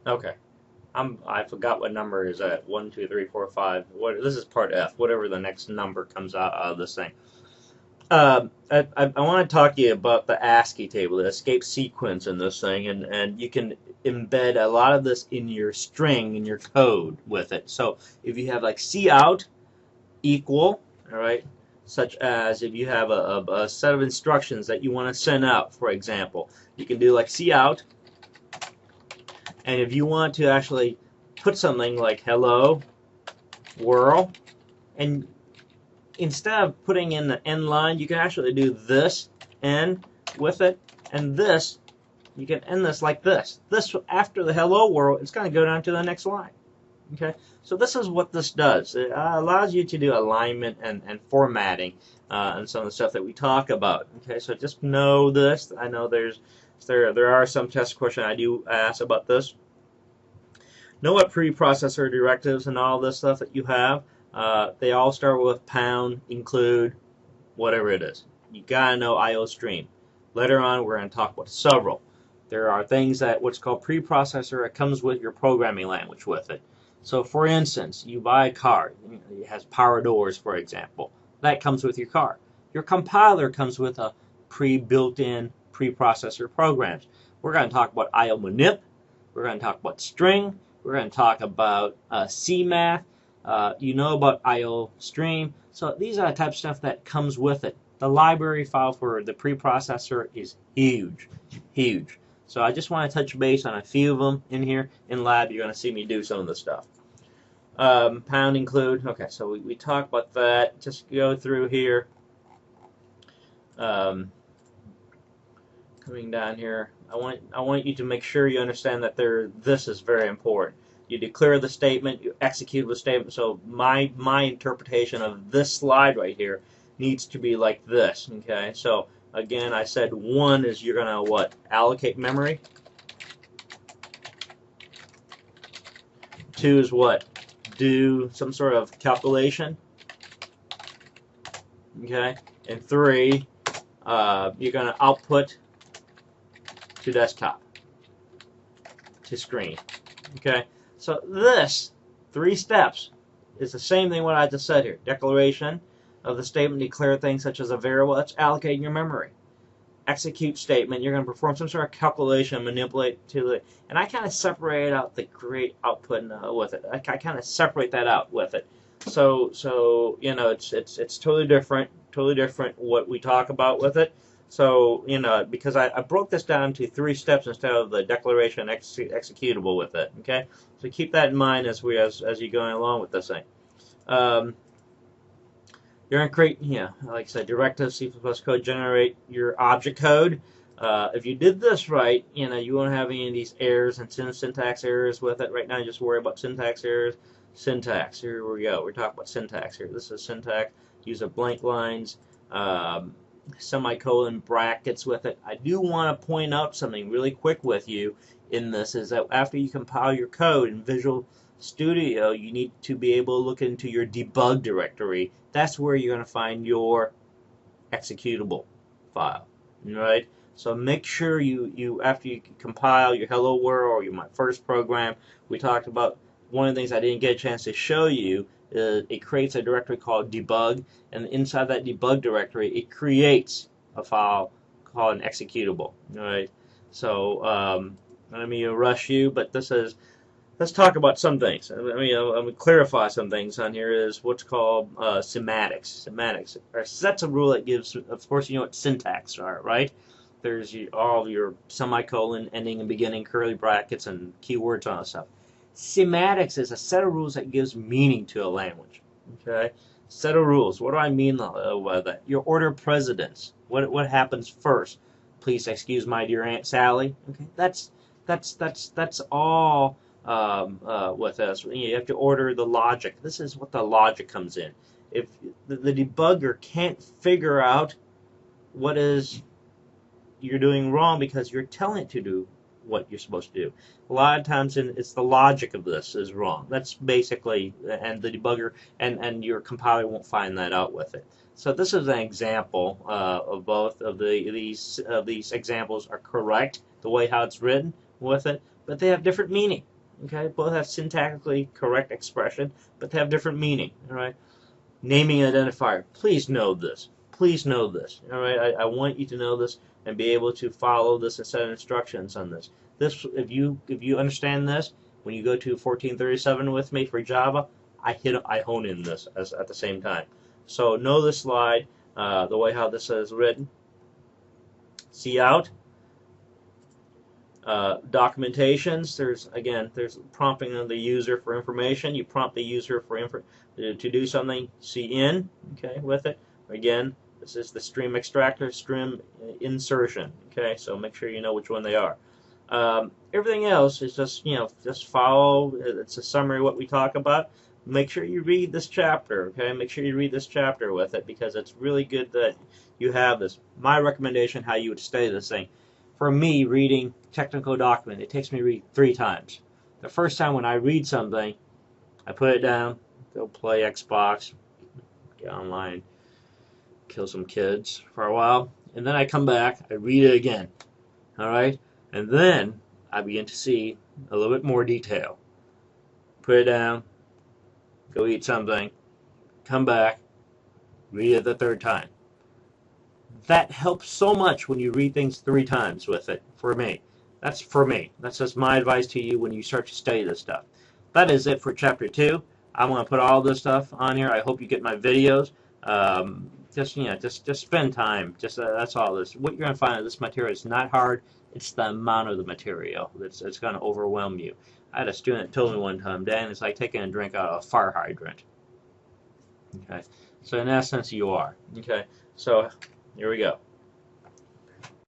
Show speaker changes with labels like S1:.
S1: Okay. I forgot what number is that. 1, 2, 3, 4, 5. What? This is part F. Whatever the next number comes out of this thing. I want to talk to you about the ASCII table, the escape sequence in this thing, and you can embed a lot of this in your string, in your code with it. So if you have like cout equal, all right, such as if you have a set of instructions that you want to send out, for example, you can do like cout, and if you want to actually put something like hello world, and instead of putting in the end line, you can actually do this end with it, and this, you can end this like this. This, after the hello world, it's going to go down to the next line. Okay, so this is what this does. It allows you to do alignment and formatting and some of the stuff that we talk about. Okay, so just know this. I know there are some test questions I do ask about this. Know what preprocessor directives and all this stuff that you have. They all start with pound, include, whatever it is. You gotta know IO stream. Later on, we're going to talk about several. There are things that what's called preprocessor. It comes with your programming language with it. So, for instance, you buy a car. It has power doors, for example. That comes with your car. Your compiler comes with a pre-built-in preprocessor programs. We're going to talk about IO manip. We're going to talk about string. We're going to talk about CMath. You know about IO stream. So these are the type of stuff that comes with it. The library file for the preprocessor is huge, huge. So I just want to touch base on a few of them in here. In lab, you're going to see me do some of the stuff. Pound include. Okay, so we talked about that. Just go through here. Coming down here, I want you to make sure you understand that this is very important. You declare the statement, you execute the statement. So my interpretation of this slide right here needs to be like this. Okay, so again, I said 1 is you're gonna what? Allocate memory. 2 is what? Do some sort of calculation. Okay, and 3, you're gonna output to desktop, to screen. Okay, so this 3 steps is the same thing what I just said here. Declaration of the statement, declare things such as a variable. That's allocating your memory. Execute statement, you're going to perform some sort of calculation, manipulate to the, and I kind of separate out the create output with it. I kind of separate that out with it. So you know, it's totally different what we talk about with it. So, you know, because I broke this down to 3 steps instead of the declaration executable with it. Okay, so keep that in mind as you're going along with this thing. You're going to create, like I said, directives, C++ code, generate your object code. If you did this right, you won't have any of these errors and syntax errors with it. Right now, just worry about syntax errors. Syntax, here we go. We're talking about syntax here. This is syntax. Use of blank lines. Semicolon brackets with it. I do want to point out something really quick with you in this is that after you compile your code in Visual Studio, you need to be able to look into your debug directory. That's where you're going to find your executable file. Right? So make sure you after you compile your Hello World or my first program, we talked about one of the things I didn't get a chance to show you. It creates a directory called debug, and inside that debug directory, it creates a file called an executable. All right. So let me rush you, but let's talk about some things. I'm going to clarify some things on here. Is what's called semantics. Semantics are sets of rule that gives, of course, you know what syntax are, right? There's all your semicolon, ending and beginning, curly brackets, and keywords on that stuff. Semantics is a set of rules that gives meaning to a language. Okay, set of rules. What do I mean by that? Your order of precedence. What happens first? Please excuse my dear Aunt Sally. Okay, that's all with us. You have to order the logic. This is what the logic comes in. If the debugger can't figure out what is you're doing wrong because you're telling it to do what you're supposed to do. A lot of times it's the logic of this is wrong. That's basically, and the debugger and your compiler won't find that out with it. So this is an example of both of these examples are correct, the way how it's written with it, but they have different meaning. Okay, both have syntactically correct expression, but they have different meaning. All right, naming identifier. Please know this. Please know this. All right, I want you to know this and be able to follow this and set instructions on this. This, if you understand this, when you go to 1437 with me for Java, I hone in this at the same time. So know this slide, the way how this is written. See out. Documentations. There's prompting of the user for information. You prompt the user to do something. See in. Okay, with it. Again, this is the stream extractor, stream insertion. Okay, so make sure you know which one they are. Everything else is just follow. It's a summary of what we talk about. Make sure you read this chapter. Okay, make sure you read this chapter with it, because it's really good that you have this. My recommendation, how you would study this thing. For me, reading technical document, it takes me to read 3 times. The first time when I read something, I put it down, go play Xbox, get online, kill some kids for a while, and then I come back, I read it again. All right, and then I begin to see a little bit more detail. Put it down, go eat something, come back, read it the 3rd time. That helps so much when you read things 3 times with it, for me. That's for me. That's just my advice to you when you start to study this stuff. That is it for Chapter 2. I'm going to put all this stuff on here. I hope you get my videos. Just spend time. That's all this. What you're going to find in this material is not hard. It's the amount of the material that's going to overwhelm you. I had a student tell me one time, Dan, it's like taking a drink out of a fire hydrant. Okay, so in essence, you are. Okay, so here we go.